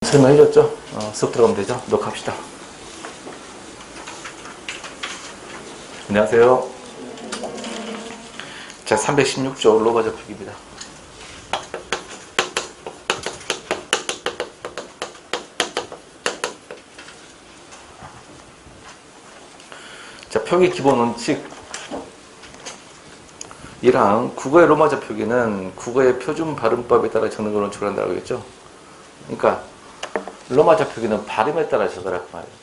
설명해줬죠? 수업 들어가면 되죠? 녹화합시다. 안녕하세요. 자, 316조 로마 접촉입니다. 자, 표기 기본 원칙 1항 국어의 로마자 표기는 국어의 표준 발음법에 따라 적는 걸 원칙으로 한다고 했죠. 그러니까 로마자 표기는 발음에 따라 적으라 그 말이에요.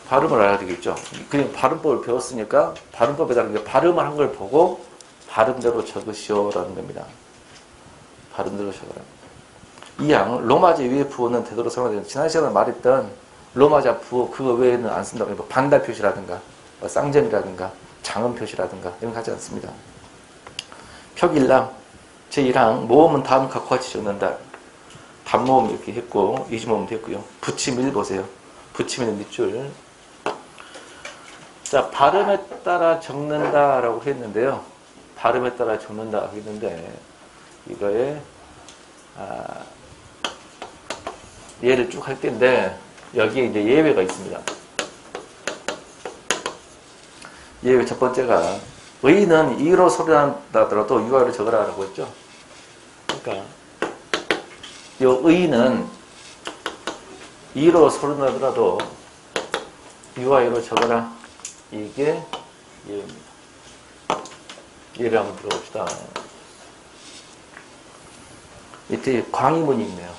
발음을 알아야 되겠죠. 그냥 발음법을 배웠으니까 발음법에 따른 게 발음을 한 걸 보고 발음대로 적으시오라는 겁니다. 발음대로 적으라. 이항 로마자 위의 부호는 되도록 사용하는 지난 시간에 말했던 로마자 부호 그거 외에는 안 쓴다고 해요. 반달 표시라든가 쌍점이라든가 장음 표시라든가 이런 거 하지 않습니다. 표기 1항 제1항 모음은 다음 각과 같이 적는다. 단모음 이렇게 했고 이지모음도 했고요. 붙임 1 보세요. 붙임에는 밑줄. 자, 발음에 따라 적는다라고 했는데요. 발음에 따라 적는다 했는데 이거에 예를 쭉 할 텐데 여기에 이제 예외가 있습니다. 예외 첫 번째가 의는 이로 소리난다더라도 유아로 적으라라고 했죠. 그러니까 이 의는 이로 소리나더라도 유아로 적어라. 이게 예입니다. 예를 한번 들어봅시다. 밑에 광의문이 있네요.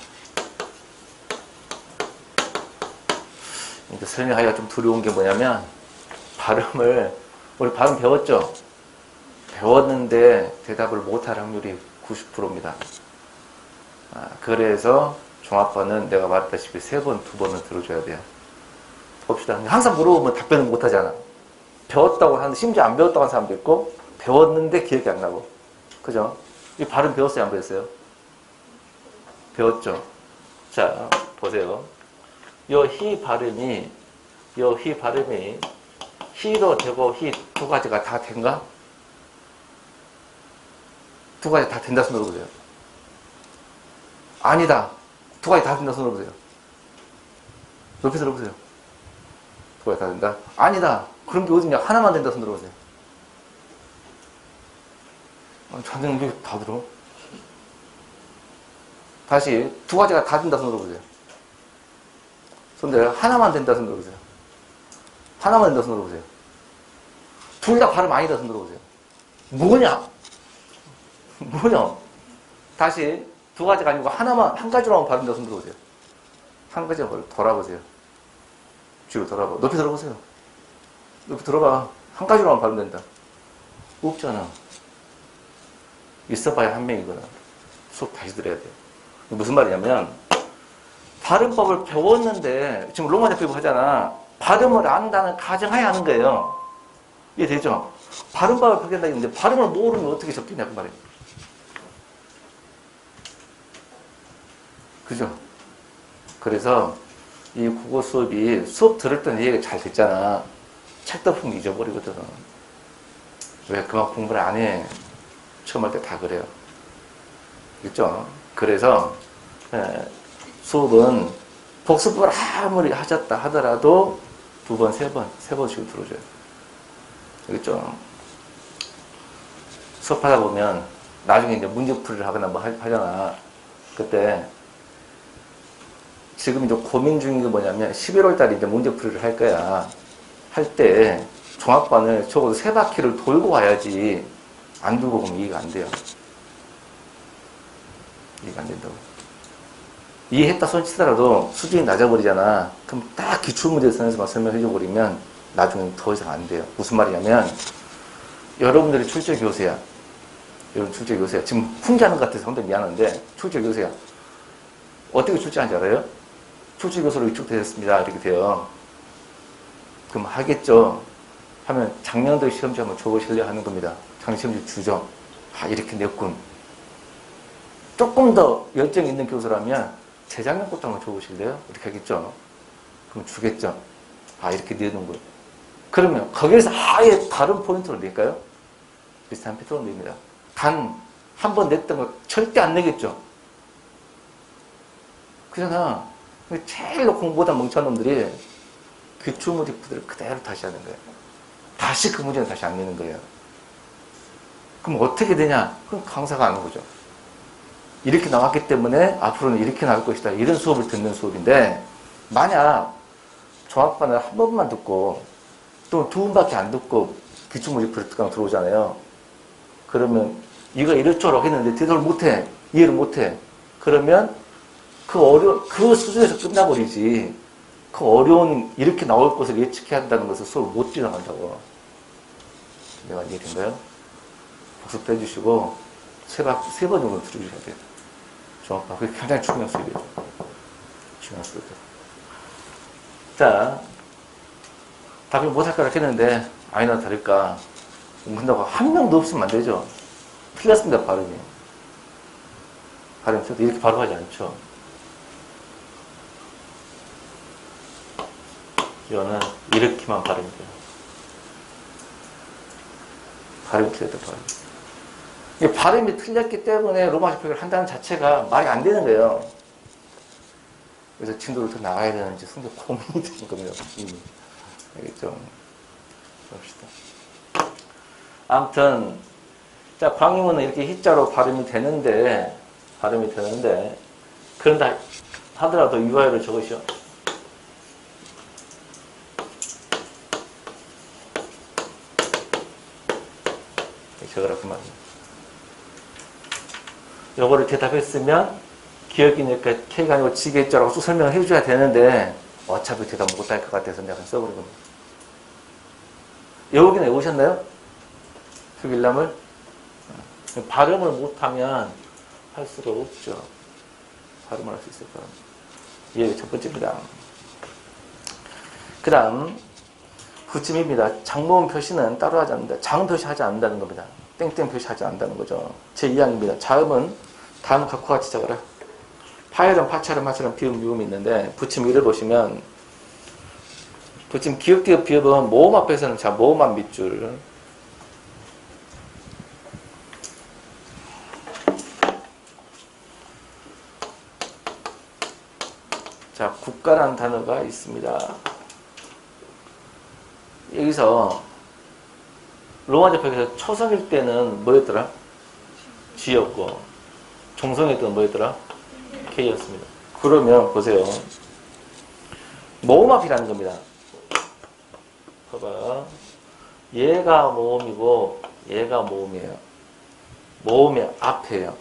그러니까 설명하기가 좀 두려운 게 뭐냐면 발음을 우리 발음 배웠죠? 배웠는데 대답을 못할 확률이 90%입니다. 그래서 종합반은 내가 말했다시피 3번, 2번은 들어줘야 돼요. 봅시다. 항상 물어보면 답변을 못하잖아. 배웠다고 하는데 심지어 안 배웠다고 하는 사람도 있고 배웠는데 기억이 안 나고. 그죠? 이 발음 배웠어요? 안 배웠어요? 배웠죠? 자, 보세요. 요 히 발음이 히로 되고 히 두 가지가 다 된가? 두 가지 다 된다 손 들어보세요. 아니다. 두 가지 다 된다 손 들어보세요. 높이 들어보세요. 두 가지 다 된다? 아니다. 그런 게 어디냐? 하나만 된다 손 들어보세요. 저는 왜 다 들어? 다시 두 가지가 다 된다 손 들어보세요. 손들 하나만 된다 손 들어보세요. 하나만 된다 손 들어보세요. 둘 다 발음 아니다 손 들어보세요. 뭐냐? 다시 두 가지가 아니고 하나만 한 가지로만 발음된다 손 들어보세요. 한 가지만 돌아보세요. 뒤로 돌아봐. 높이 들어보세요. 높이 들어봐. 한 가지로만 발음된다. 없잖아. 있어봐야 한 명이거든. 수업 다시 들어야 돼요. 무슨 말이냐면 발음법을 배웠는데 지금 로마자 표기 하잖아. 발음을 안다는 가정하에 하는 거예요. 이해되죠? 발음법을 표기한다 했는데 발음을 모르면 어떻게 적겠냐 그 말이에요. 그죠? 그래서 이 국어 수업이 수업 들을 때는 이해가 잘 됐잖아. 책 덮은 게 잊어버리거든. 왜 그만 공부를 안 해? 처음 할 때 다 그래요. 그렇죠? 그래서 수업은 복습을 아무리 하셨다 하더라도 2번, 3번씩 들어줘요. 알겠죠? 수업하다 보면 나중에 이제 문제풀이를 하거나 뭐 하잖아. 그때 지금 이제 고민 중인 게 뭐냐면 11월 달에 이제 문제풀이를 할 거야. 할 때 종합반을 적어도 3바퀴를 돌고 와야지 안 돌고 보면 이해가 안 돼요. 이해가 안 된다고. 이해했다 손치더라도 수준이 낮아버리잖아. 그럼 딱 기출문제 선에서만 설명해줘버리면 나중에 더 이상 안 돼요. 무슨 말이냐면 여러분들이 출제교수야. 여러분 출제교수야. 지금 훈계하는 것 같아서 상당히 미안한데 출제교수야. 어떻게 출제하는지 알아요? 출제교수로 위촉되셨습니다. 이렇게 돼요. 그럼 하겠죠. 하면 작년도 시험지 한번 줘보시려 하는 겁니다. 작년 시험지 주죠. 이렇게 냈군. 조금 더 열정 있는 교수라면 재작년 것도 한번 줘보실래요? 이렇게 하겠죠. 그럼 주겠죠. 이렇게 내는 거예요. 그러면 거기에서 아예 다른 포인트를 낼까요? 비슷한 패턴을 냅니다. 단 한 번 냈던 거 절대 안 내겠죠. 그러나 제일 공부보다 멍청한 놈들이 기출문제 푸드를 그대로 다시 하는 거예요. 다시 그 문제는 다시 안 내는 거예요. 그럼 어떻게 되냐? 그럼 강사가 아는 거죠. 이렇게 나왔기 때문에 앞으로는 이렇게 나올 것이다. 이런 수업을 듣는 수업인데, 만약 종합반을 한 번만 듣고 또 두 번밖에 안 듣고 기출문제 푸드 들어오잖아요. 그러면 이거 이럴 줄 알았는데 대답을 못해. 이해를 못해. 그러면 그 수준에서 끝나버리지. 그 어려운, 이렇게 나올 것을 예측해야 한다는 것을 수업을 못 지나간다고. 내가 이해된가요? 복습도 해주시고, 세 번 정도 들어주셔야 돼요. 종합반. 그게 굉장히 중요한 수업이에요. 중요한 수업이에요. 자, 답을 못할 거라 했는데, 아니나 다를까. 근다고 한 명도 없으면 안 되죠. 틀렸습니다, 발음이. 발음이 이렇게 발음하지 않죠. 이거는 이렇게만 발음이 돼요. 발음이 틀렸다, 발음이. 이게 발음이 틀렸기 때문에 로마식 표기를 한다는 자체가 말이 안 되는 거예요. 그래서 진도를 더 나가야 되는지 상당히 고민이 되는 겁니다. 알겠죠? 봅시다. 아무튼, 자, 광유문은 이렇게 희자로 발음이 되는데, 그런다 하더라도 유아열을 적으시오. 적으라 그 말입니다. 요거를 대답했으면 기억이 니까 K가 아니고 지겠죠라고 쭉 설명을 해줘야 되는데 어차피 대답 못할 것 같아서 내가 써버린 겁니다. 여기는 외우셨나요? 특일남을 발음을 못하면 할 수가 없죠. 발음을 할 수 있을까? 예, 첫 번째입니다. 그 다음 부침입니다. 장모음 표시는 따로 하지 않는다. 장 표시하지 않는다는 겁니다. 땡땡 표시하지 않는다는 거죠. 제2항입니다. 자음은 다음 각과 같이 적어라. 파열음, 파찰음, 하찰음, 비음, 미음이 있는데 부침 1을 보시면 부침 기역, 기역, 비읍은 모음 앞에서는 자 모음 앞 밑줄 자 국가라는 단어가 있습니다. 여기서 로마자 표기에서 초성일 때는 뭐였더라? G였고 종성일 때는 뭐였더라? K였습니다. 그러면 보세요. 모음 앞이라는 겁니다. 봐봐. 얘가 모음이고 얘가 모음이에요. 모음의 앞이에요.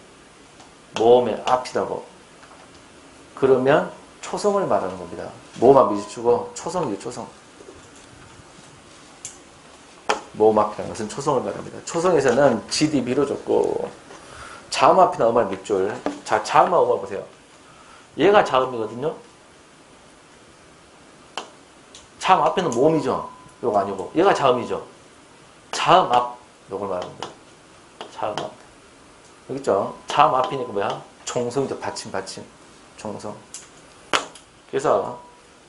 모음의 앞이라고. 그러면 초성을 말하는 겁니다. 모음 앞 밑주고 초성이에요. 초성. 모음 앞이라는 것은 초성을 말합니다. 초성에서는 GD 미뤄줬고 자음 앞이나 음알 밑줄. 자, 자음과 음알 보세요. 얘가 자음이거든요. 자음 앞에는 모음이죠. 요거 아니고 얘가 자음이죠. 자음 앞 요걸 말하는 거예요. 자음 앞. 여기 있죠. 자음 앞이니까 뭐야? 종성이죠. 받침 종성. 그래서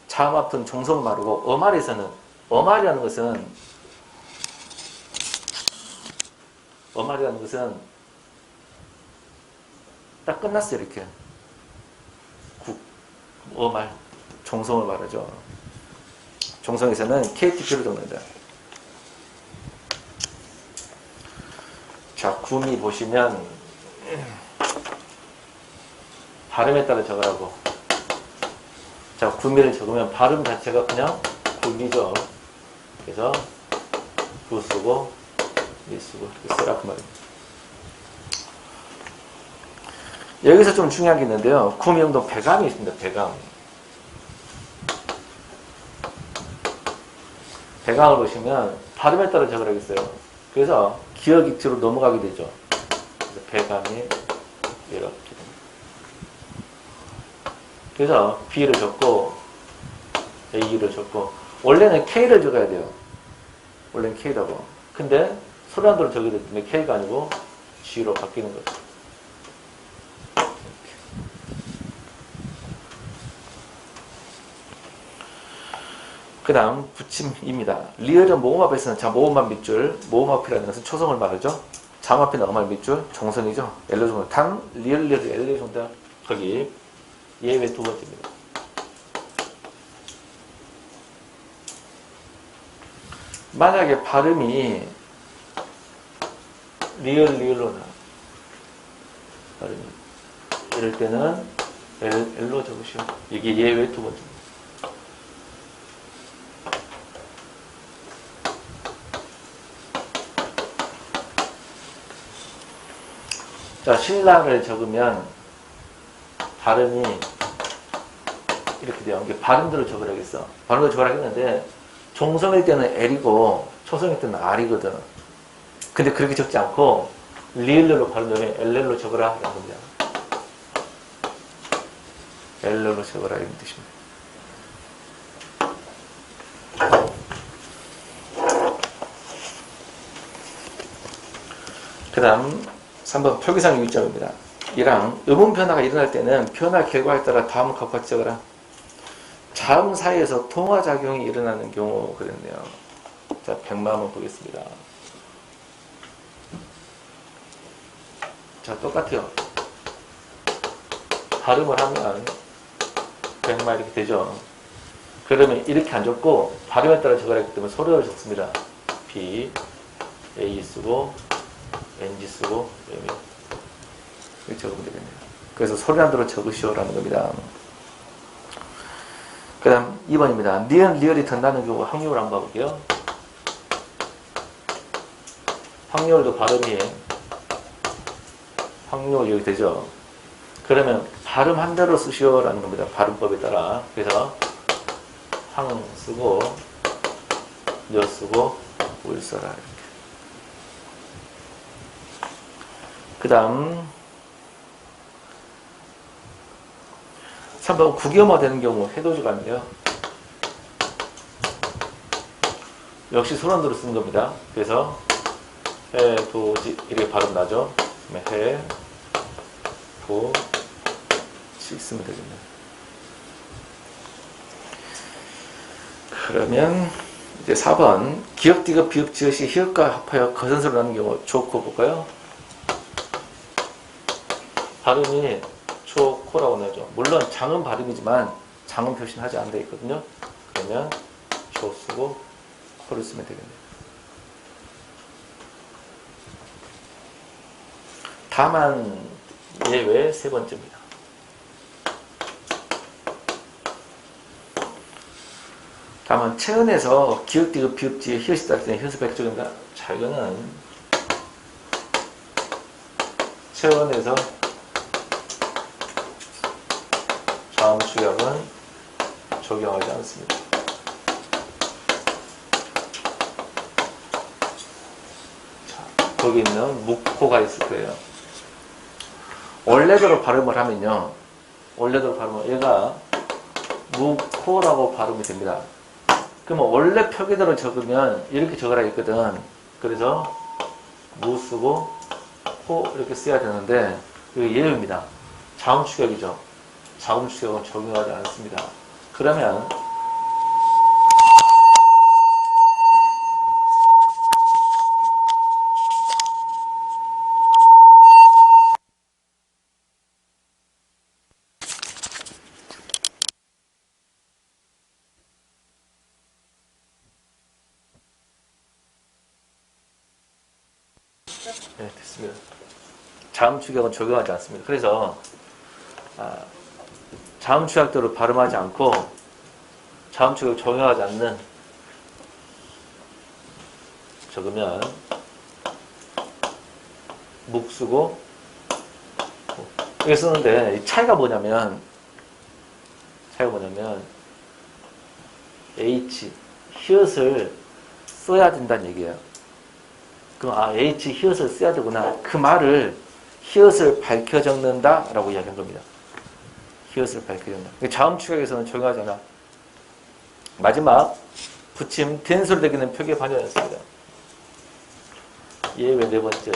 자음 앞은 종성을 말하고 음알에서는 음알이라는 것은 딱 끝났어요. 이렇게 음알 종성을 말하죠. 종성에서는 KTP를 적는다. 자, 구미 보시면 발음에 따라 적으라고. 자, 구미를 적으면 발음 자체가 그냥 구미죠. 그래서 구 쓰고 미 쓰고 이렇게 쓰라 그 말입니다. 여기서 좀 중요한 게 있는데요. 구미음도 배감이 있습니다. 배감을 보시면 발음에 따라 적으라겠어요. 그래서 기억이 뒤로 넘어가게 되죠. 그래서 배감이 이렇게 됩니다. 그래서 B를 적고 A를 적고 원래는 K를 적어야 돼요. 원래는 K라고. 근데 소리안도로 적게 되기 때문에 K가 아니고 G로 바뀌는 거죠. 그 그 다음 붙임입니다. 리을은 모음합에서는 자 모음합 밑줄, 모음합이라는 것은 초성을 말하죠. 자음합이 나가말 밑줄, 정선이죠. 엘로 정선, 단 리을 리을 엘로 정선 거기 예외 두 번째입니다. 만약에 발음이 리을 리을로 나 발음이 이럴 때는 엘로 적으시오. 이게 예외 두 번째입니다. 자, 신라를 적으면 발음이 이렇게 돼요. 이게 발음대로 적으라겠어. 발음대로 적으라겠는데 종성일 때는 L이고 초성일 때는 R이거든. 근데 그렇게 적지 않고 리을로 발음되면 LL로 적으라 라는 겁니다. LL로 적으라 이런 뜻입니다. 그 다음 3번 표기상 유의점입니다. 이랑 음운 변화가 일어날 때는 변화 결과에 따라 다음을 갖고 적어라. 자음 사이에서 통화작용이 일어나는 경우 그랬네요. 자, 100만 번 보겠습니다. 자, 똑같아요. 발음을 하면 100만 이렇게 되죠. 그러면 이렇게 안 적고 발음에 따라 적어야 하기 때문에 소리를 적습니다. B, A 쓰고 NG 쓰고 이렇게 적으면 되겠네요. 그래서 소리 안 들어 적으시오라는 겁니다. 그 다음 2번입니다. 니은 리을이 든다는 경우 확률을 한번 봐볼게요. 확률도 발음이 확률 여기 되죠. 그러면 발음 한 대로 쓰시오라는 겁니다. 발음법에 따라. 그래서 항 쓰고 여 쓰고 울 써라 이렇게. 그 다음 3번 국염화 되는 경우 해돋이가 아니에요. 역시 손안으로 쓰는 겁니다. 그래서 해돋이 이렇게 발음 나죠. 해돋이 쓰면 되겠네요. 그러면 이제 4번 기역, 디귿, 비읍, 지읒이 히읗과 합하여 거선소리 나는 경우 좋고 볼까요? 발음이 초코라고 나죠. 물론 장은 발음이지만 장은 표시는 하지 않아 있거든요. 그러면 초 쓰고 코를 쓰면 되겠네요. 다만 예외 세 번째입니다. 다만 체언에서 기역, 디귿, 비읍, 지읒, 히읗이 따를 때는 히읗을 백적입니다. 자, 이거는 체언에서 다음 추격은 적용하지 않습니다. 자, 거기 있는 묵코가 있을 거예요. 원래대로 발음을 하면요. 원래대로 발음을 얘가 묵코라고 발음이 됩니다. 그러면 원래 표기대로 적으면 이렇게 적으라 했거든. 그래서 무 쓰고 코 이렇게 써야 되는데 이게 예외입니다. 자음 추격이죠. 자음 추격은 적용하지 않습니다. 그러면 네, 됐습니다. 자음 추격은 적용하지 않습니다. 그래서 자음 추격대로 발음하지 않고 자음 추격을 적용하지 않는 적으면 묵 쓰고 이렇게 쓰는데 차이가 뭐냐면 H 히읗을 써야 된다는 얘기예요. 그럼 H 히읗을 써야 되구나. 그 말을 히읗을 밝혀 적는다 라고 이야기한 겁니다. 히읗을 밝혀 적는다. 자음 추격에서는 적용하지 않아. 마지막 붙임 된소리 되기는 표기의 반전이었습니다. 예외 네 번째.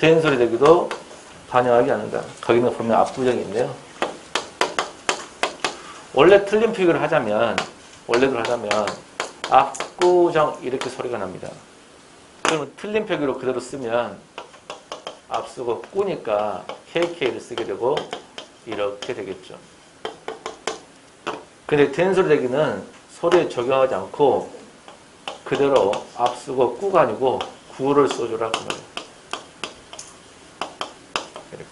된소리 되기도 반영하지 않는다. 거기는 보면 압구정이 있네요. 원래 틀린 표기를 하자면, 원래대로 하자면, 압구정 이렇게 소리가 납니다. 그러면 틀린 표기로 그대로 쓰면, 앞쓰고 꾸니까 KK를 쓰게 되고, 이렇게 되겠죠. 근데 된소리 되기는 소리에 적용하지 않고, 그대로 앞쓰고 꾸가 아니고, 구를 써주라. 그 말이에요. 이렇게.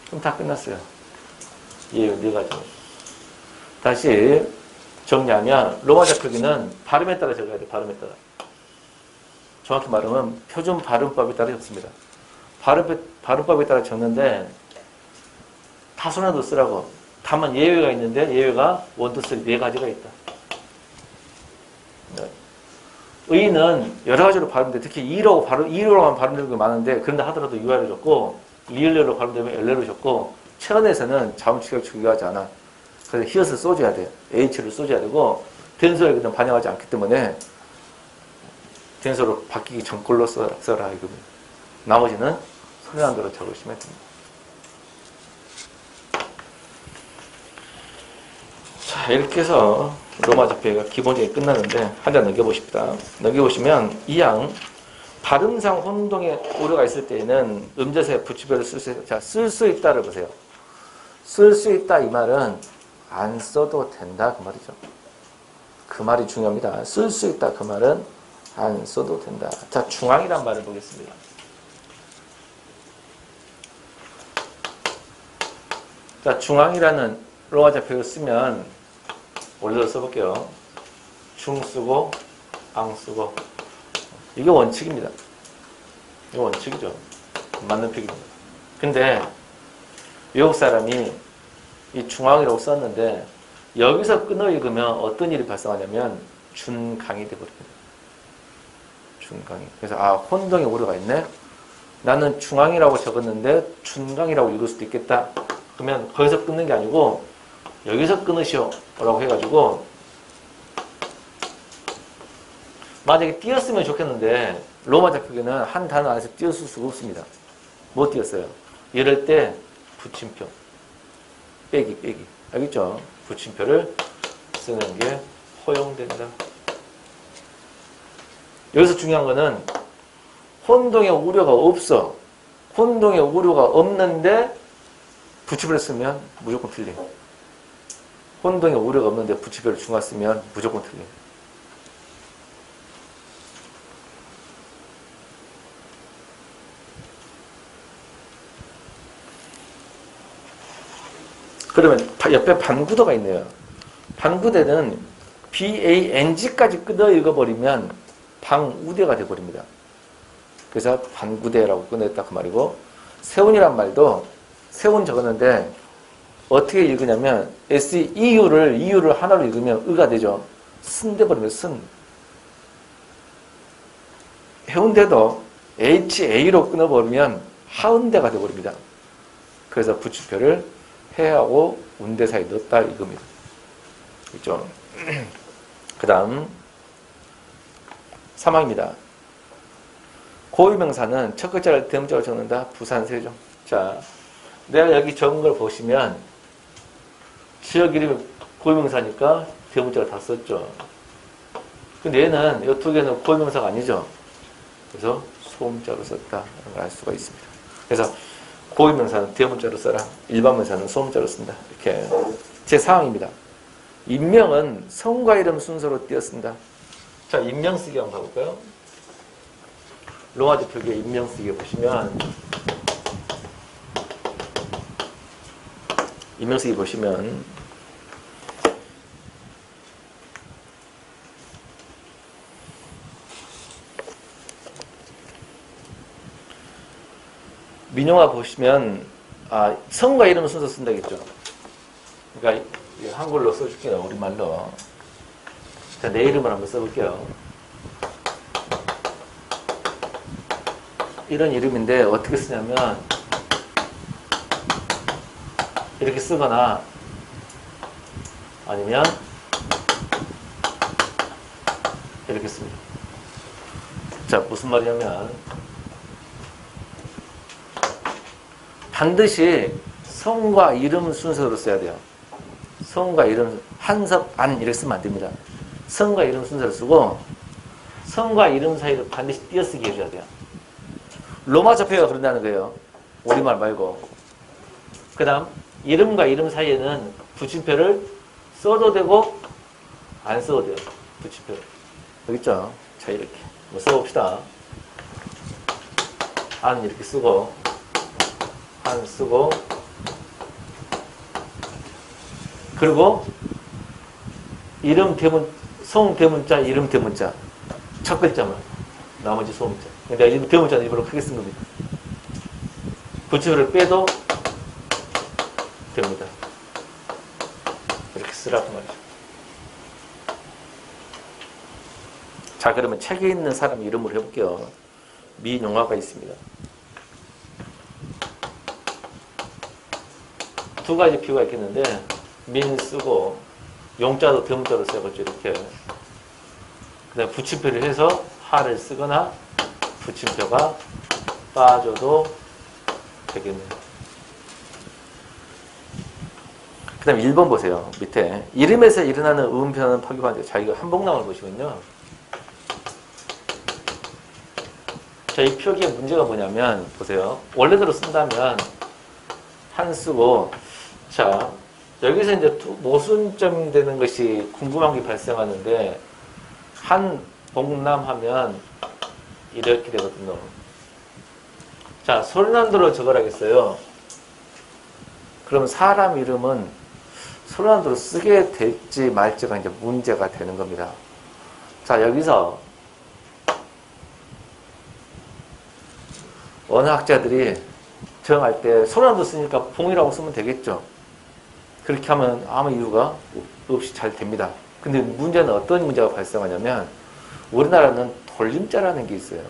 그럼 다 끝났어요. 예, 네 가지. 다시 정리하면 로마자 표기는 발음에 따라 적어야 돼. 발음에 따라. 정확히 말하면 표준 발음법에 따라 적습니다. 발음법에 따라 적는데 타순화도 쓰라고. 다만 예외가 있는데 예외가 1, 2, 3 네 가지가 있다. 의는 여러 가지로 발음돼. 특히 이로만 발음되는 게 많은데 그런데 하더라도 유아를 적고 리을레로 발음되면 엘레로 적고 최근에서는 자음축약 중요하지 않아. 그래서 히읗을 써줘야 돼. H를 써줘야 되고 된소리에는 반영하지 않기 때문에 된소리로 바뀌기 전꼴로 써라 이겁니다. 나머지는 소리난 대로 적으시면 됩니다. 자, 이렇게 해서 로마자 표기가 기본적인 끝나는데 한 장 넘겨보십시다. 넘겨보시면 이양 발음상 혼동의 우려가 있을 때에는 음자세 부치별을 쓸 수 있다를 보세요. 쓸 수 있다 이 말은 안 써도 된다 그 말이죠. 그 말이 중요합니다. 쓸 수 있다 그 말은 안 써도 된다. 자, 중앙이란 말을 보겠습니다. 자, 중앙이라는 로마자 표기를 쓰면 원래대로 써볼게요. 중 쓰고 앙 쓰고 이게 원칙입니다. 이게 원칙이죠. 맞는 표기입니다. 근데 외국 사람이 이 중앙이라고 썼는데 여기서 끊어 읽으면 어떤 일이 발생하냐면 준강이 되어버립니다. 준강이. 그래서 혼동의 우려가 있네. 나는 중앙이라고 적었는데 준강이라고 읽을 수도 있겠다. 그러면 거기서 끊는 게 아니고 여기서 끊으시오 라고 해가지고 만약에 띄었으면 좋겠는데 로마자 표기는 한 단어 안에서 띄었을 수가 없습니다. 뭐 띄었어요? 이럴 때 붙임표 빼기 알겠죠? 붙임표를 쓰는 게 허용된다. 여기서 중요한 거는 혼동의 우려가 없어. 혼동의 우려가 없는데 붙임표를 쓰면 무조건 틀림. 혼동의 우려가 없는데 붙임표를 중화 쓰면 무조건 틀림. 그러면 옆에 반구도가 있네요. 반구대는 BANG까지 끊어 읽어버리면 방우대가 되어버립니다. 그래서 반구대라고 끊었다 그 말이고 세운이란 말도 세운 적었는데 어떻게 읽으냐면 EU를 하나로 읽으면 의가 되죠. 쓴 돼버리면 쓴. 해운대도 HA로 끊어버리면 하운대가 되어버립니다. 그래서 붙임표를 해하고 운대 사이에 넣었다 이겁니다. 그렇죠? 그 다음 3항입니다. 고유명사는 첫 글자를 대문자로 적는다. 부산 세종. 자, 내가 여기 적은 걸 보시면 지역 이름이 고유명사니까 대문자를 다 썼죠. 근데 얘는 이 두 개는 고유명사가 아니죠. 그래서 소문자로 썼다라는 걸 알 수가 있습니다. 그래서 고유명사는 대문자로 써라. 일반명사는 소문자로 쓴다. 이렇게 제4항입니다. 인명은 성과 이름 순서로 띄었습니다. 자, 인명 쓰기 한번 봐볼까요? 로마字표기의 인명 쓰기 보시면 인명 쓰기 보시면 민영화 보시면 성과 이름 순서 쓴다겠죠. 그러니까 한글로 써줄게요. 우리말로. 자, 내 이름을 한번 써볼게요. 이런 이름인데 어떻게 쓰냐면 이렇게 쓰거나 아니면 이렇게 씁니다. 자, 무슨 말이냐면 반드시 성과 이름 순서로 써야 돼요. 성과 이름, 한섭, 안 이렇게 쓰면 안 됩니다. 성과 이름 순서를 쓰고 성과 이름 사이를 반드시 띄어쓰기 해줘야 돼요. 로마자 표기가 그런다는 거예요. 우리말 말고. 그 다음 이름과 이름 사이에는 붙임표를 써도 되고 안 써도 돼요. 붙임표를. 여기 있죠? 자, 이렇게 뭐 써봅시다. 안 이렇게 쓰고 안 쓰고 그리고 이름 대문, 성 대문자, 이름 대문자 첫 글자만 나머지 소문자. 내가 이름 대문자는 일부러 크게 쓴 겁니다. 붙임표를 빼도 됩니다. 이렇게 쓰라고 말이죠. 자, 그러면 책에 있는 사람 이름으로 해볼게요. 민용화가 있습니다. 두 가지 비유가 있겠는데 민 쓰고 용자도 대문자로 써야겠죠. 이렇게. 그 다음에 붙임표를 해서 하를 쓰거나 붙임표가 빠져도 되겠네요. 그 다음에 1번 보세요. 밑에 이름에서 일어나는 음표는 파기환자. 자, 이거 한복나무를 보시면요. 자, 이 표기의 문제가 뭐냐면 보세요. 원래대로 쓴다면 한 쓰고 자, 여기서 이제 모순점 되는 것이 궁금한 게 발생하는데 한 복남 하면 이렇게 되거든요. 자, 소리난도로 적으라겠어요. 그럼 사람 이름은 소리난도로 쓰게 될지 말지가 이제 문제가 되는 겁니다. 자, 여기서 언어학자들이 정할 때 소리난도 쓰니까 봉이라고 쓰면 되겠죠. 그렇게 하면 아무 이유가 없이 잘 됩니다. 근데 문제는 어떤 문제가 발생하냐면 우리나라는 돌림자라는 게 있어요.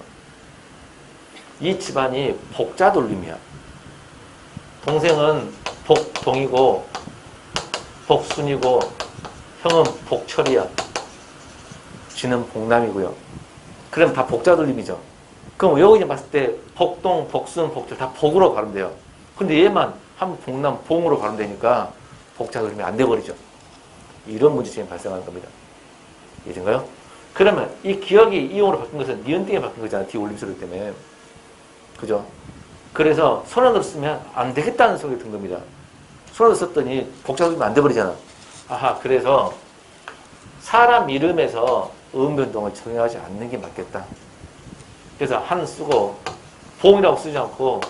이 집안이 복자 돌림이야. 동생은 복동이고 복순이고 형은 복철이야. 쥐는 복남이고요. 그럼 다 복자 돌림이죠. 그럼 여기 봤을 때 복동, 복순, 복철 다 복으로 발음돼요. 근데 얘만 한 복남, 봉으로 발음되니까 복자 돌림이 안 돼버리죠. 이런 문제점이 발생하는 겁니다. 이해된가요? 그러면 이 기억이 이용으로 바뀐 것은 니은띵에 바뀐 거잖아. 뒤 올림소리 때문에. 그죠? 그래서 소란으로 쓰면 안 되겠다는 소리가 든 겁니다. 소란으로 썼더니 복자 돌림이 안 돼버리잖아. 아하, 그래서 사람 이름에서 음변동을 적용하지 않는 게 맞겠다. 그래서 한 쓰고 봉이라고 쓰지 않고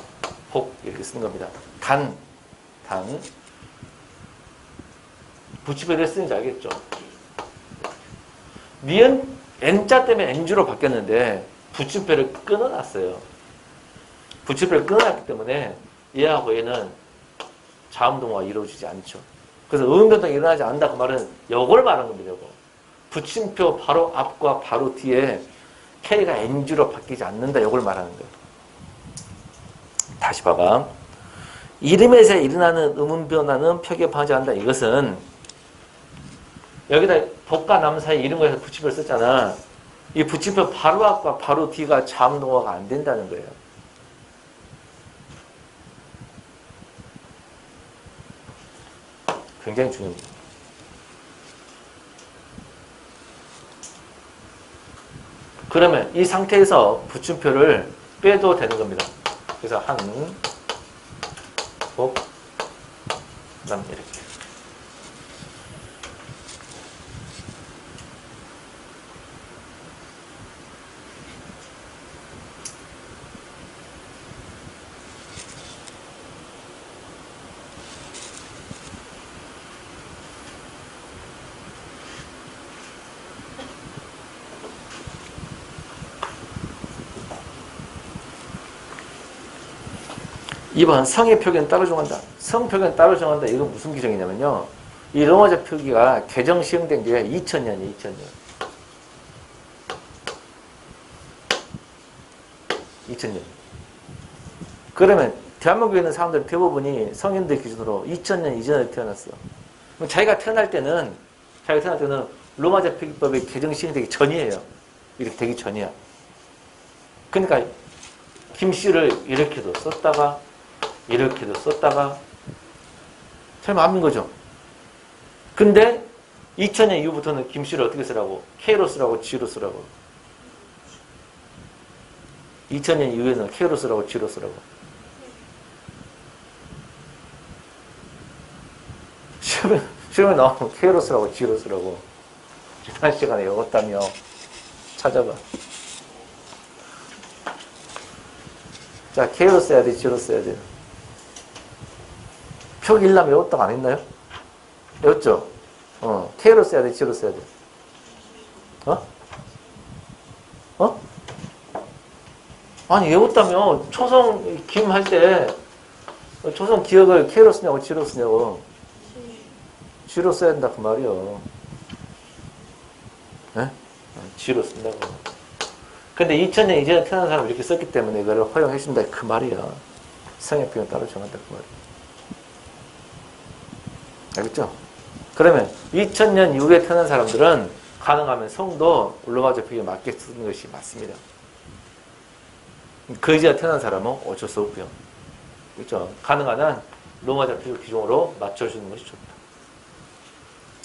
복 이렇게 쓰는 겁니다. 단 붙임표를 쓰는지 알겠죠? 니은 N자 때문에 N주로 바뀌었는데 붙임표를 끊어놨어요. 붙임표를 끊어놨기 때문에 얘하고 얘는 자음동화가 이루어지지 않죠. 그래서 음변동이 일어나지 않는다 그 말은 이걸 말하는 겁니다. 이거. 붙임표 바로 앞과 바로 뒤에 K가 N주로 바뀌지 않는다 이걸 말하는 거예요. 다시 봐봐. 이름에서 일어나는 음운 변화는 표기에 반하지 않는다. 이것은 여기다 복과 남 사이 이런 거에서 붙임표를 썼잖아. 이 붙임표 바로 앞과 바로 뒤가 자음동화가 안 된다는 거예요. 굉장히 중요합니다. 그러면 이 상태에서 붙임표를 빼도 되는 겁니다. 그래서 한, 복, 남 이렇게. 이번 성의 표기는 따로 정한다. 성 표기는 따로 정한다. 이건 무슨 규정이냐면요. 이 로마자 표기가 개정 시행된 게 2000년이에요. 2000년. 그러면 대한민국에 있는 사람들 대부분이 성인들 기준으로 2000년 이전에 태어났어. 그럼 자기가 태어날 때는 로마자 표기법이 개정 시행되기 전이에요. 이렇게 되기 전이야. 그러니까 김씨를 이렇게도 썼다가 이렇게도 썼다가 잘 맞는 거죠. 근데 2000년 이후부터는 김씨를 어떻게 쓰라고? K로 쓰라고 G로 쓰라고. 2000년 이후에는 K로 쓰라고 G로 쓰라고. 시험에 나오면 K로 쓰라고 G로 쓰라고. 지난 시간에 외웠다며. 찾아봐. 자, K로 써야 돼, G로 써야 돼. 표기 1남 외웠다고 안 했나요? 외웠죠? K로 써야 돼, G로 써야 돼. 아니, 외웠다며. 초성, 김 할 때, 초성 기억을 K로 쓰냐고, G로 쓰냐고. G로 써야 된다, 그 말이요. 네? G로 쓴다고. 근데 2000년 이전에 태어난 사람이 이렇게 썼기 때문에 이거를 허용해준다, 그 말이야. 성의 표현 따로 정한다, 그 말이야. 알겠죠? 그러면 2000년 이후에 태어난 사람들은 가능하면 성도 로마자 표기에 맞게 쓰는 것이 맞습니다. 그 이전에 태어난 사람은 어쩔 수 없고요. 그렇죠? 가능한 한 로마자 표기 기종으로 맞춰주는 것이 좋다.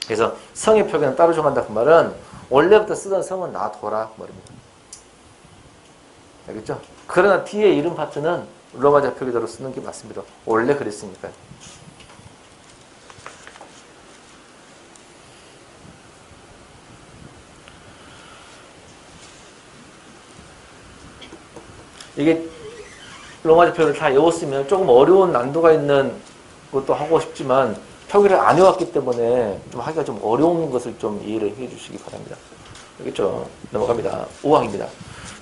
그래서 성의 표기는 따로 정한다 그 말은 원래부터 쓰던 성은 놔둬라 그 말입니다. 알겠죠? 그러나 뒤에 이름 파트는 로마자 표기대로 쓰는 게 맞습니다. 원래 그랬으니까요. 이게 로마자 표기를 다 외웠으면 조금 어려운 난도가 있는 것도 하고 싶지만 표기를 안 외웠기 때문에 좀 하기가 좀 어려운 것을 좀 이해를 해 주시기 바랍니다. 알겠죠? 넘어갑니다. 5항입니다.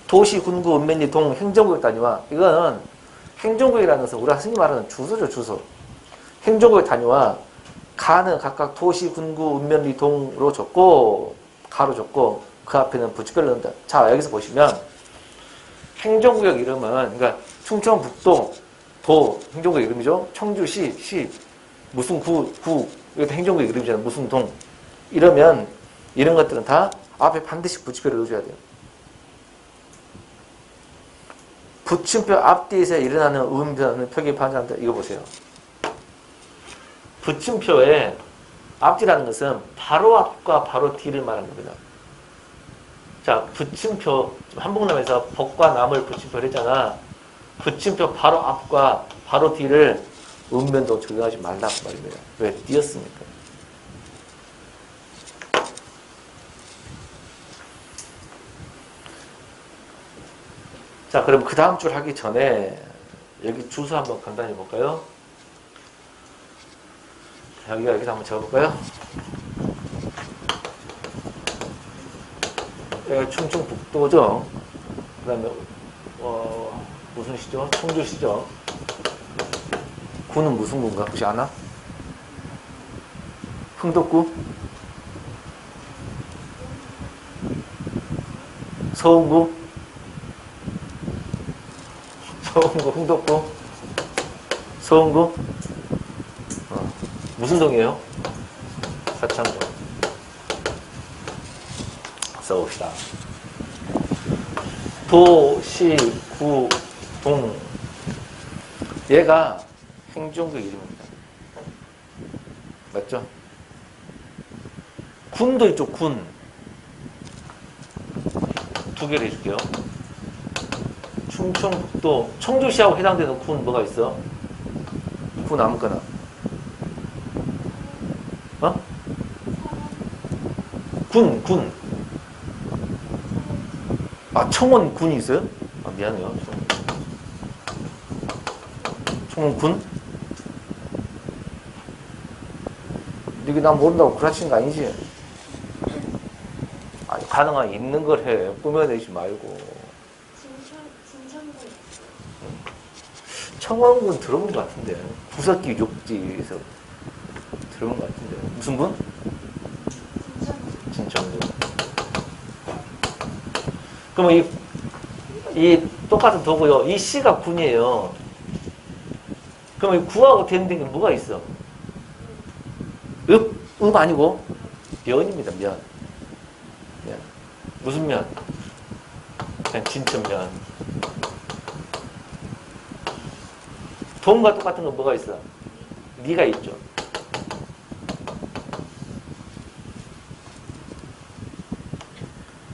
도시, 군구, 읍면리, 동, 행정구역 단위와 이거는 행정구역이라는 것은 우리가 흔히 말하는 주소죠, 주소. 행정구역 단위와 가는 각각 도시, 군구, 읍면리, 동으로 적고 가로 적고 그 앞에는 부칙별로 넣는다. 자, 여기서 보시면 행정구역 이름은 그러니까 충청북도 도 행정구역 이름이죠. 청주시 시 무슨 구 이것도 행정구역 이름이잖아요. 무슨 동 이러면 이런 것들은 다 앞에 반드시 부칙표를 넣어줘야 돼요. 붙임표 앞뒤에서 일어나는 음변을 표기에 반영한다. 이거 보세요. 붙임표의 앞뒤라는 것은 바로 앞과 바로 뒤를 말하는 겁니다. 자, 붙임표, 한복남에서 벚과 나무를 붙임표를 했잖아. 붙임표 바로 앞과 바로 뒤를 음변도 적용하지 말라고 말입니다. 왜? 띄었으니까. 자, 그럼 그 다음 줄 하기 전에 여기 주소 한번 간단히 볼까요? 여기서 한번 적어볼까요? 여기가 충청북도죠. 그 다음에 무슨 시죠? 청주시죠. 구는 무슨 구인가? 혹시 아나? 흥덕구? 서운구? 서운구, 흥덕구? 서운구? 무슨 동이에요? 사창동. 써봅시다. 도, 시, 구, 동. 얘가 행정구 이름입니다. 맞죠? 군도 있죠, 군. 두 개를 해줄게요. 충청북도, 청주시하고 해당되는 군 뭐가 있어? 군 아무거나. 군. 아, 청원군이 있어요? 아, 미안해요. 청원군? 이게 나 모른다고 구라치는 거 아니지? 아니, 가능한 있는 걸 해. 꾸며내지 말고. 진천군. 청원군 들어본 것 같은데. 구석기 욕지에서 들어본 것 같은데. 무슨 군? 진천군. 그러면 이 똑같은 도구요. 이 시가 군이에요. 그러면 이 구하고 되는 게 뭐가 있어? 읍 아니고 면입니다. 면. 무슨 면? 그냥 진천면. 동과 똑같은 건 뭐가 있어? 리가 있죠.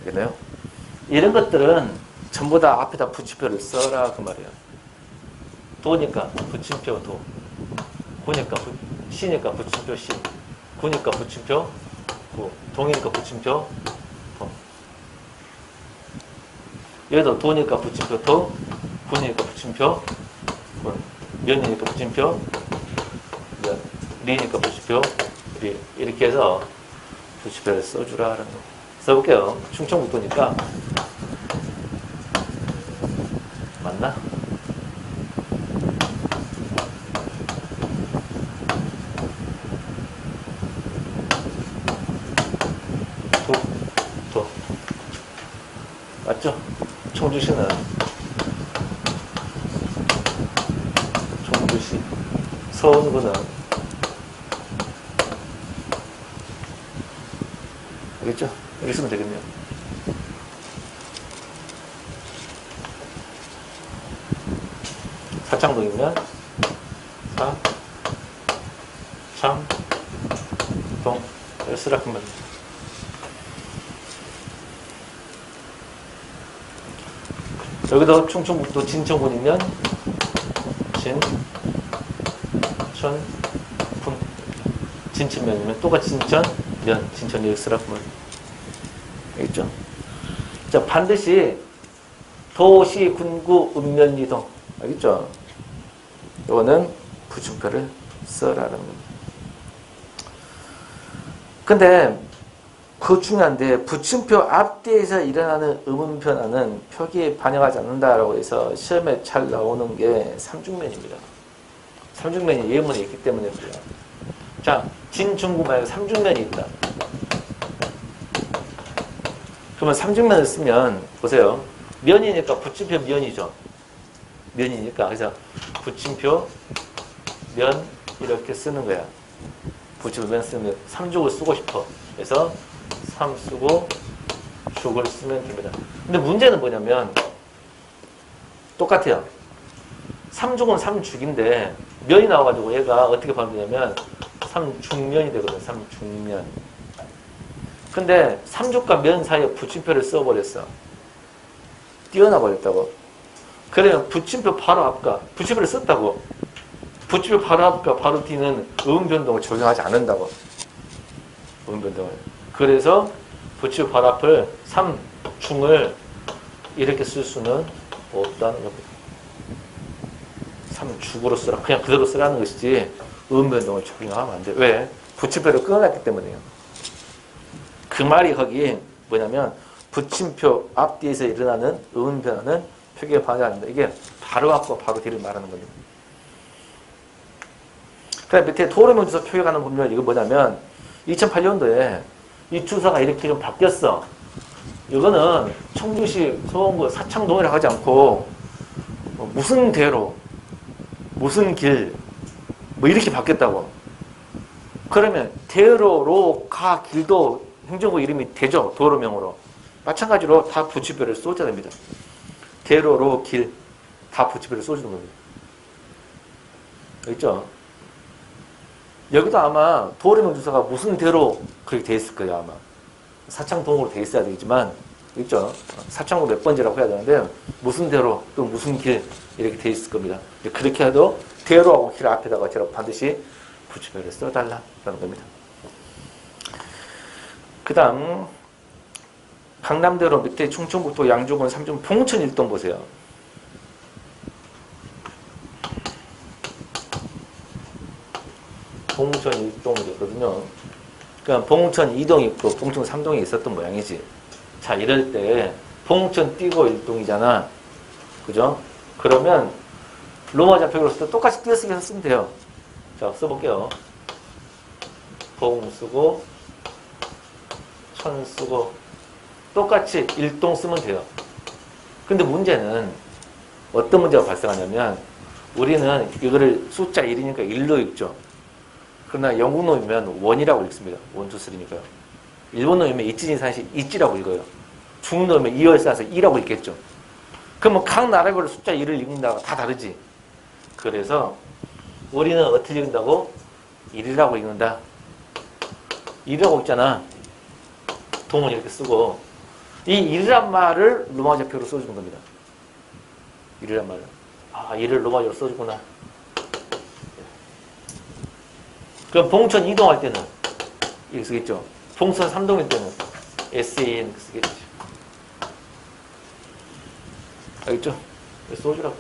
알겠나요? 이런 것들은 전부 다 앞에다 붙임표를 써라 그 말이에요. 도니까 붙임표 도, 구니까 시니까 붙임표 시, 구니까 붙임표 구, 동이니까 붙임표 동. 여기도 도니까 붙임표 도, 구니까 붙임표 군, 면이니까 붙임표 면, 리니까 붙임표 리. 이렇게 해서 붙임표를 써주라 하는 거. 써볼게요. 충청북도니까 맞나? 도 맞죠? 청주시는 청주시, 서울구는 알겠죠? 여기 쓰면 되겠네요. 사창동이면 사, 창, 동. 쓰라 그러면 여기도 충청북도 진천군이면 진, 천, 군. 진천면이면 똑같이 진천, 면, 진천 이렇게 쓰라 그러면 알겠죠? 자, 반드시 도시, 군구, 읍면, 이동. 알겠죠? 이거는 붙임표를 써라는 겁니다. 근데 그 중요한데 붙임표 앞뒤에서 일어나는 의문 변화는 표기에 반영하지 않는다라고 해서 시험에 잘 나오는 게 삼중면입니다. 삼중면이 예문에 있기 때문에 그래요. 자, 진중구 말고 삼중면이 있다. 그러면 삼중면을 쓰면 보세요. 면이니까 붙임표 면이죠. 면이니까 그래서 붙임표 면 이렇게 쓰는 거야. 붙임표 면 쓰면 삼죽을 쓰고 싶어. 그래서 삼 쓰고 죽을 쓰면 됩니다. 근데 문제는 뭐냐면 똑같아요. 삼죽은 삼죽인데 면이 나와가지고 얘가 어떻게 발음되냐면 삼중면이 되거든. 삼중면. 근데 삼죽과 면 사이에 붙임표를 써버렸어. 띄어나 버렸다고. 그러면 붙임표 바로 앞과 붙임표를 썼다고. 붙임표 바로 앞과 바로 뒤는 음변동을 적용하지 않는다고. 음변동을. 그래서 붙임표 바로 앞을 삼중을 이렇게 쓸 수는 없다는 겁니다. 삼죽으로 쓰라. 그냥 그대로 쓰라는 것이지 음변동을 적용하면 안 돼. 왜? 붙임표를 끊어놨기 때문이에요. 그 말이 거기 뭐냐면 붙임표 앞뒤에서 일어나는 음 변화는 표기에 반영한다. 이게 바로 앞과 바로 뒤를 말하는 겁니다. 그다음 밑에 도로명주소 표기하는 법률 이거 뭐냐면 2008년도에 이 주소가 이렇게 좀 바뀌었어. 이거는 청주시 소원구 사창동이라고 하지 않고 무슨 대로 무슨 길 뭐 이렇게 바뀌었다고. 그러면 대로로 가 길도 행정구 이름이 되죠. 도로명으로. 마찬가지로 다 붙임표를 쏘셔야 됩니다. 대로로 길 다 붙임표를 쏘시는 겁니다. 있죠? 여기도 아마 도로명 주소가 무슨 대로 그렇게 돼 있을 거예요. 아마 사창동으로 돼 있어야 되겠지만 있죠? 사창동 몇 번지라고 해야 되는데 무슨 대로 또 무슨 길 이렇게 돼 있을 겁니다. 그렇게 해도 대로하고 길 앞에다가 제가 반드시 붙임표를 써달라는 겁니다. 그 다음 강남대로 밑에 충청북도 양주군 삼중 봉천 일동 보세요. 봉천 일동이거든요. 그러니까 봉천 2동이 있고 봉천 3동이 있었던 모양이지. 자, 이럴 때 봉천 띄고 일동이잖아. 그죠? 그러면 로마 좌표기로 쓸 때 똑같이 띄어쓰기 해서 쓰면 돼요. 자, 써볼게요. 봉 쓰고 천 쓰고 똑같이 일동 쓰면 돼요. 근데 문제는 어떤 문제가 발생하냐면 우리는 이거를 숫자 1이니까 1로 읽죠. 그러나 영국 놈이면 원이라고 읽습니다. 1, 2, 3니까요. 일본 놈이면 이치진산시 이치라고 읽어요. 중국 놈이면 2월사에서 2라고 읽겠죠. 그러면 각 나라별로 숫자 1을 읽는다가 다 다르지. 그래서 우리는 어떻게 읽는다고? 1이라고 읽는다. 1이라고 읽잖아. 동은 이렇게 쓰고 이 1이란 말을 로마 좌표로 써주는 겁니다. 1이란 말을. 아, 1을 로마자로 써주구나. 그럼 봉천 이동할 때는 이렇게 쓰겠죠. 봉천 3동일 때는 SAN 이렇게 쓰겠죠. 알겠죠? 써주라고.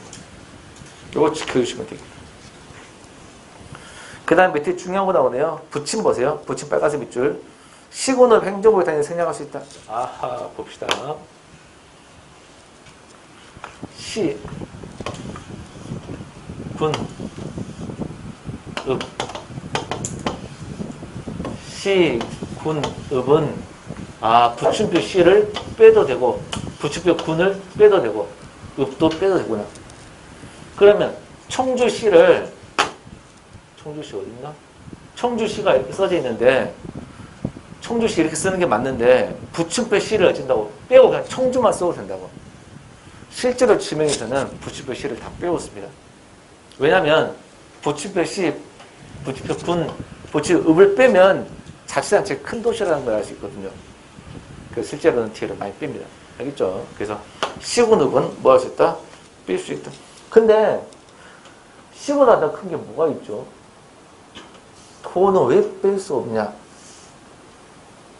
이거 지켜주시면 되겠다. 그 다음 밑에 중요한 거 나오네요. 붙임 보세요. 붙임 빨간색 밑줄. 시군을 행정부에 다니는 생략할 수 있다. 아하, 봅시다. 시, 군, 읍. 시, 군, 읍은 붙임표 시를 빼도 되고 붙임표 군을 빼도 되고 읍도 빼도 되구나. 그러면 청주시를 청주시 어딨나? 청주시가 이렇게 써져 있는데 청주시 이렇게 쓰는 게 맞는데 붙임표 시를 어쩐다고 빼고 그냥 청주만 써도 된다고. 실제로 지명에서는 붙임표 시를 다 빼왔습니다. 왜냐하면 붙임표 시, 붙임표 군, 붙임표 읍을 빼면 자치단체 큰 도시라는 걸 알 수 있거든요. 그래서 실제로는 뒤를 많이 뺍니다. 알겠죠? 그래서 시군 읍은 뭐 할 수 있다? 뺄 수 있다. 근데 시보다 더 큰 게 뭐가 있죠? 도는 왜 뺄 수 없냐?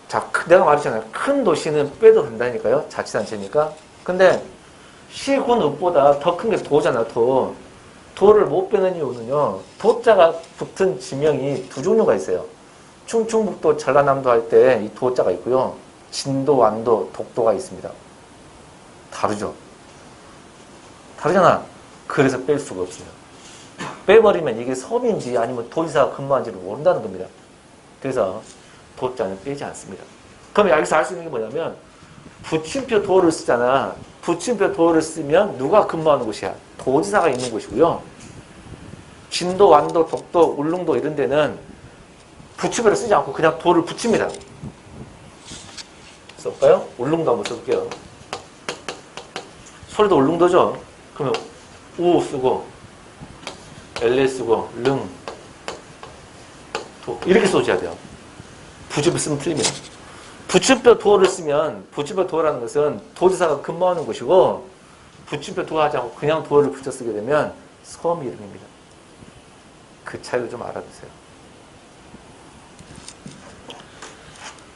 자, 내가 말했잖아요. 큰 도시는 빼도 된다니까요. 자치단체니까. 근데 시군 읍보다 더 큰 게 도잖아, 도. 도를 못 빼는 이유는요. 도자가 붙은 지명이 두 종류가 있어요. 충청북도, 전라남도 할 때 이 도자가 있고요. 진도, 완도, 독도가 있습니다. 다르죠? 다르잖아. 그래서 뺄 수가 없어요. 빼버리면 이게 섬인지 아니면 도지사가 근무한지를 모른다는 겁니다. 그래서 도자는 빼지 않습니다. 그럼 여기서 알 수 있는 게 뭐냐면 붙임표 도를 쓰잖아. 붙임표 도를 쓰면 누가 근무하는 곳이야? 도지사가 있는 곳이고요. 진도, 완도, 독도, 울릉도 이런 데는 붙임표를 쓰지 않고 그냥 도를 붙입니다. 써볼까요? 울릉도 한번 써볼게요. 소리도 울릉도죠? 그러면 우 쓰고 LA 쓰고 릉 도 이렇게 써줘야 돼요. 붙임표 쓰면 틀립니다. 붙임표 도를 쓰면 붙임표 도라는 것은 도지사가 근무하는 곳이고 붙임표 도 하지 않고 그냥 도를 붙여 쓰게 되면 섬 이름입니다. 그 차이를 좀 알아두세요.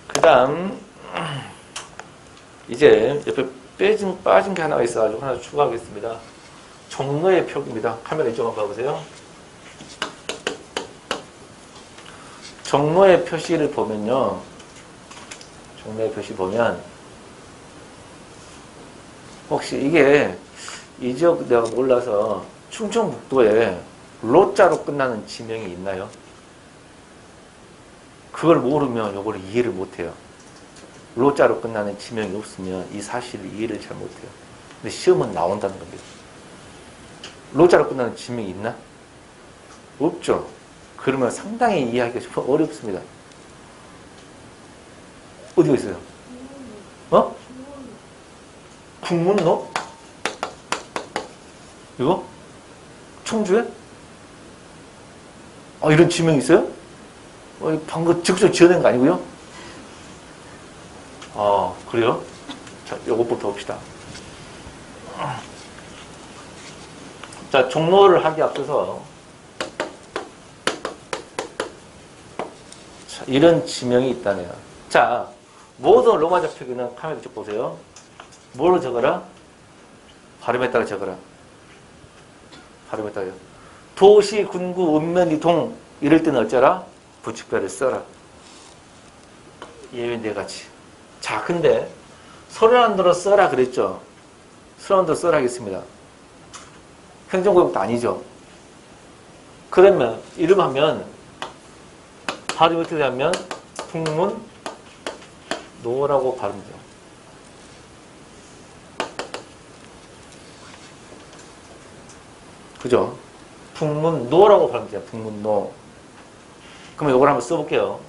그 다음 이제 옆에 빠진 게 하나가 있어가지고 하나 추가하겠습니다. 종로의 표기입니다. 카메라 이쪽 한번 봐보세요. 종로의 표시를 보면요. 종로의 표시 보면 혹시 이게 이 지역 내가 몰라서 충청북도에 로자로 끝나는 지명이 있나요? 그걸 모르면 이걸 이해를 못해요. 로자로 끝나는 지명이 없으면 이 사실을 이해를 잘 못해요. 근데 시험은 나온다는 겁니다. 로자로 끝나는 지명이 있나? 없죠. 그러면 상당히 이해하기가 좀 어렵습니다. 어디가 있어요? 어? 국문로? 이거? 청주에? 이런 지명이 있어요? 방금 직접 지어낸 거 아니고요? 그래요? 자, 요것부터 봅시다. 자, 종로를 하기 앞서서 자, 이런 지명이 있다네요. 자, 모든 로마자 표기는 카메라 쪽 보세요. 뭐로 적어라? 발음에 따라 적어라. 발음에 따라. 도시, 군구, 읍면이, 동 이럴 때는 어쩌라? 붙임표를 써라. 예외 네 가지. 자, 근데 서른안도로 써라 그랬죠? 서른안도로 써라 하겠습니다. 행정구역도 아니죠. 그러면 이름 하면 발음이 어떻게 되냐면 북문 노라고 발음돼요. 그죠? 북문 노라고 발음돼요. 북문 노. 그러면 이걸 한번 써볼게요.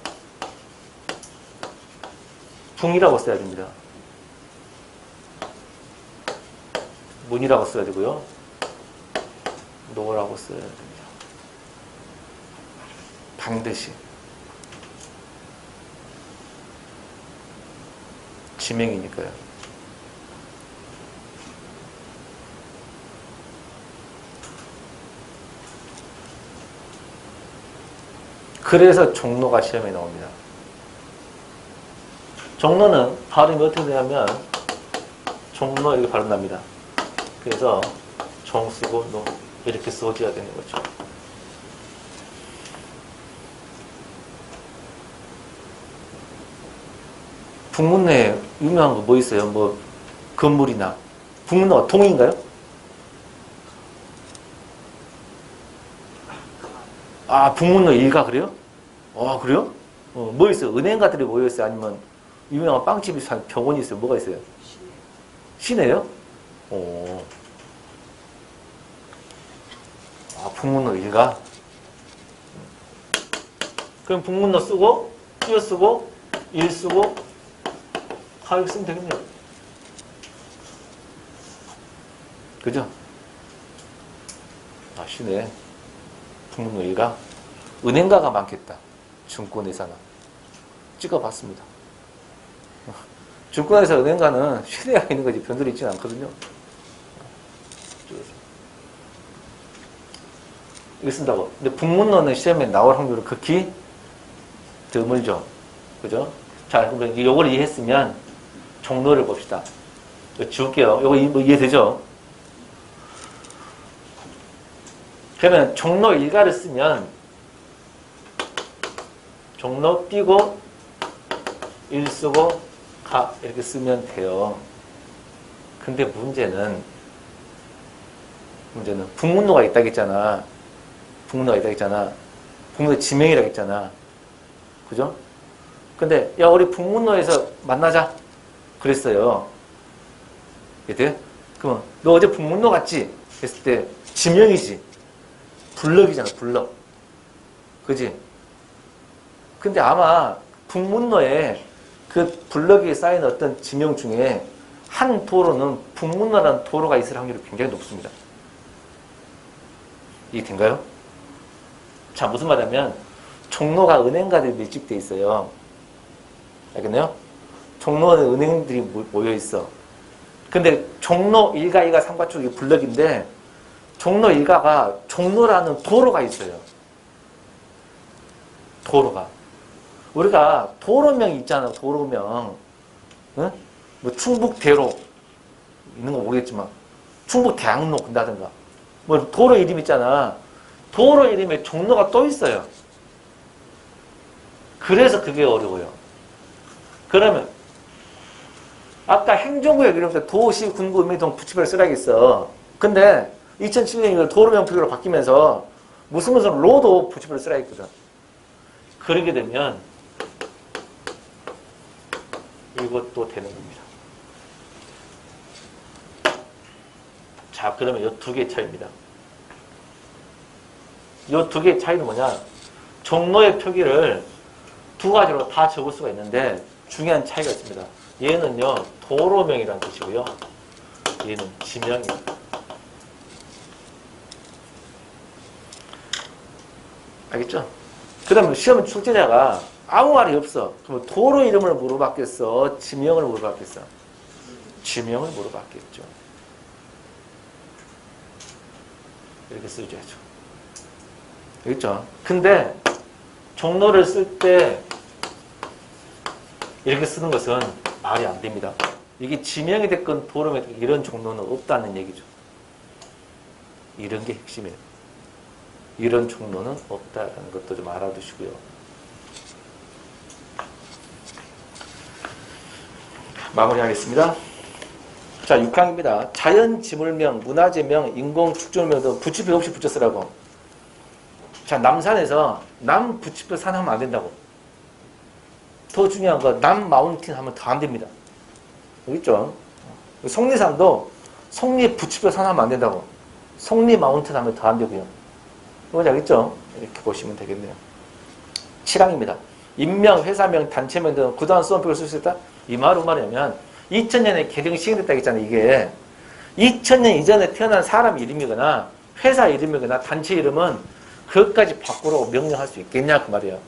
붕이라고 써야 됩니다. 문이라고 써야 되고요. 노라고 써야 됩니다. 반드시. 지명이니까요. 그래서 종로가 시험에 나옵니다. 종로는 발음이 어떻게 되냐면 종로 이렇게 발음납니다. 그래서 종 쓰고 노 이렇게 써줘야 되는 거죠. 북문로에 유명한 거 뭐 있어요? 뭐 건물이나 북문로가 동인가요? 아, 북문로 일가 그래요? 그래요? 뭐 있어요? 은행가들이 모여있어요? 아니면 유명한 빵집이 있어요? 병원이 있어요? 뭐가 있어요? 시내요? 북문로 일가? 그럼 북문로 쓰고, 띄어 쓰고, 일 쓰고, 하역 쓰면 되겠네요. 그죠? 시내. 북문로 일가? 은행가가 많겠다. 증권회사나. 찍어봤습니다. 증권회사 은행가는 시내에 있는 거지 변들이 있지는 않거든요. 이거 쓴다고. 근데 북문로는 시험에 나올 확률은 극히 드물죠. 그죠? 자, 그럼 이걸 이해했으면 종로를 봅시다. 이거 지울게요. 이거 이해되죠? 그러면 종로 일가를 쓰면 종로 띄고 일 쓰고 가 이렇게 쓰면 돼요. 근데 문제는 북문로가 있다고 했잖아. 북문로가 있다고 했잖아. 북문로 지명이라고 했잖아. 그죠? 근데 야 우리 북문로에서 만나자 그랬어요. 이때 그러면 너 어제 북문로 갔지? 했을 때 지명이지. 블럭이잖아. 블럭. 그지? 근데 아마 북문로에 그 블럭에 쌓인 어떤 지명 중에 한 도로는 북문로라는 도로가 있을 확률이 굉장히 높습니다. 이해된가요? 자, 무슨 말이냐면 종로가 은행가들이 밀집되어 있어요. 알겠나요? 종로는 은행들이 모여 있어. 근데 종로 1가, 2가, 3가 쪽이 블럭인데 종로 1가가 종로라는 도로가 있어요. 도로가. 우리가 도로명 있잖아. 도로명. 응? 뭐 충북대로 있는 거 모르겠지만 충북대학로 간다든가 뭐 도로 이름 있잖아. 도로 이름에 종로가 또 있어요. 그래서 그게 어려워요. 그러면 아까 행정구역 이름부터 도시, 군구, 읍면동, 부치별 쓰라겠어. 근데 2007년 이걸 도로명 표기로 바뀌면서 무슨 로도 부치별 쓰라겠거든. 그러게 되면 이것도 되는 겁니다. 자, 그러면 이 두 개의 차이입니다. 이 두 개의 차이는 뭐냐? 종로의 표기를 두 가지로 다 적을 수가 있는데 중요한 차이가 있습니다. 얘는요, 도로명이라는 뜻이고요. 얘는 지명입니다. 알겠죠? 그 다음에 시험 출제자가 아무 말이 없어. 그럼 도로 이름을 물어봤겠어? 지명을 물어봤겠어? 지명을 물어봤겠죠. 이렇게 쓰셔야죠. 알겠죠? 근데 종로를 쓸 때 이렇게 쓰는 것은 말이 안 됩니다. 이게 지명이 됐건 도로명이 됐건 이런 종로는 없다는 얘기죠. 이런 게 핵심이에요. 이런 종로는 없다는 것도 좀 알아두시고요. 마무리하겠습니다. 자, 6항입니다. 자연 지물명, 문화재명, 인공 축조명 등 부치표 없이 붙여 쓰라고. 자, 남산에서 남 부치표 산 하면 안 된다고. 더 중요한 거 남 마운틴 하면 더 안 됩니다. 여기 있죠? 속리산도 속리 부치표 산 하면 안 된다고. 속리 마운틴 하면 더 안 되고요. 이거 알겠죠? 이렇게 보시면 되겠네요. 7항입니다. 인명, 회사명, 단체명 등 구도한 수험표를 쓸 수 있다? 이 말은 뭐냐면 2000년에 개정이 시행됐다고 했잖아요. 이게 2000년 이전에 태어난 사람 이름이거나 회사 이름이거나 단체 이름은 그것까지 바꾸라고 명령할 수 있겠냐 그 말이에요.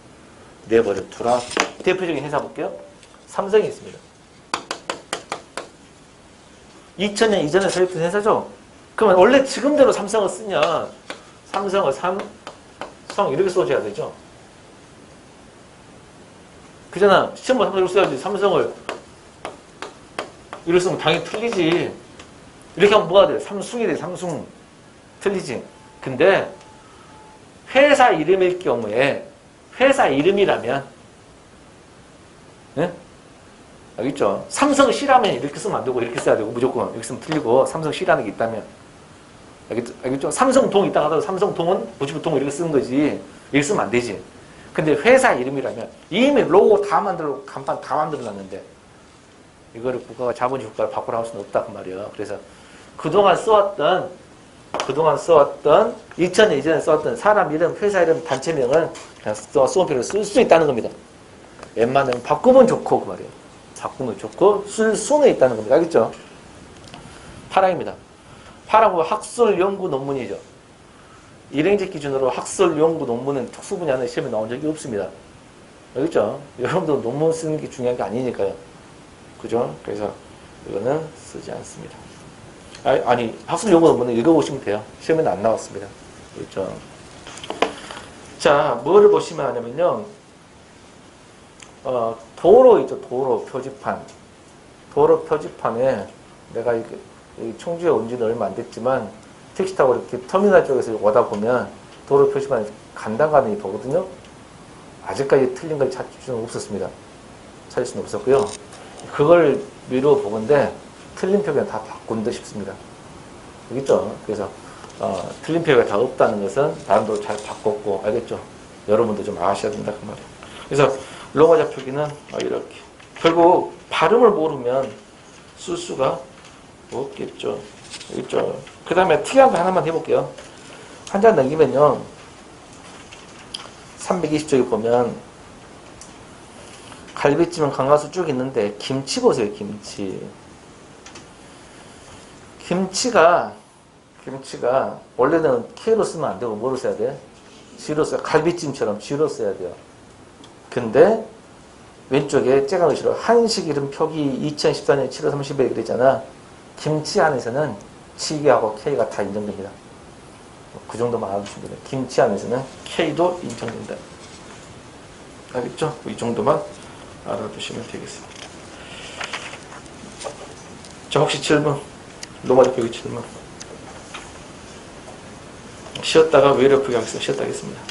내버려 두라. 대표적인 회사 볼게요. 삼성이 있습니다. 2000년 이전에 설립된 회사죠. 그러면 원래 지금대로 삼성을 쓰냐, 삼성을 삼성 이렇게 써줘야 되죠. 그잖아. 시험을 삼성 이렇게 써야지. 삼성을 이렇게 쓰면 당연히 틀리지. 이렇게 하면 뭐가 돼? 삼숭이 돼. 삼숭. 틀리지. 근데 회사 이름일 경우에 회사 이름이라면, 네? 알겠죠? 삼성 C라면 이렇게 쓰면 안 되고 이렇게 써야 되고 무조건 이렇게 쓰면 틀리고 삼성 C라는 게 있다면, 알겠죠? 삼성동 있다 하더라도 삼성동은 무조건 동 이렇게 쓰는 거지 이렇게 쓰면 안 되지. 근데 회사 이름이라면 이미 로고 다 만들고 간판 다 만들어놨는데 이거를 국가가 자본주의 국가를 바꾸라 할 수는 없다 그 말이에요. 그래서 그동안 써왔던 2000년 이전에 써왔던 사람 이름, 회사 이름, 단체명은 그냥 수험표를 쓸 수 있다는 겁니다. 웬만하면 바꾸면 좋고 그 말이에요. 바꾸면 좋고 쓸 수는 있다는 겁니다. 알겠죠? 8항입니다. 8항은 학술 연구 논문이죠. 일행직 기준으로 학술 연구 논문은 특수 분야는 시험에 나온 적이 없습니다. 알겠죠? 여러분도 논문 쓰는 게 중요한 게 아니니까요. 그죠? 그래서 이거는 쓰지 않습니다. 아니 학술 연구 논문은 읽어보시면 돼요. 시험에는 안 나왔습니다. 그렇죠? 자, 뭐를 보시면 하냐면요. 도로 있죠. 도로 표지판. 도로 표지판에 내가 이 청주에 온 지는 얼마 안 됐지만 택시 타고 이렇게 터미널 쪽에서 오다 보면 도로 표지판에 간단간단히 보거든요. 아직까지 틀린 걸 찾을 수는 없었습니다. 찾을 수는 없었고요. 그걸 미루어 보건데 틀린 표기는 다 바꾼다 싶습니다. 알겠죠? 그래서 틀린 표기가 다 없다는 것은 나름대로 잘 바꿨고, 알겠죠? 여러분도 좀 아셔야 된다 그 말이에요. 그래서 로마자 표기는 이렇게. 결국 발음을 모르면 쓸 수가 없겠죠. 알겠죠? 그 다음에 특이한 거 하나만 해볼게요. 한 장 넘기면요. 320쪽에 보면 갈비찜은 강가수 쭉 있는데 김치 보세요. 김치가 원래는 K로 쓰면 안 되고 뭐로 써야 돼? G로 써야, 갈비찜처럼 G로 써야 돼요. 근데 왼쪽에 째가 글씨로 한식 이름 표기 2014년 7월 30일에 그랬잖아. 김치 안에서는 G하고 K가 다 인정됩니다. 그 정도만 알아두시면 돼요. 김치 안에서는 K도 인정된다. 알겠죠? 이 정도만 알아두시면 되겠습니다. 자, 혹시 질문? 로마자 표기 질문. 쉬었다가 외래 표기 하겠습니다. 쉬었다 하겠습니다.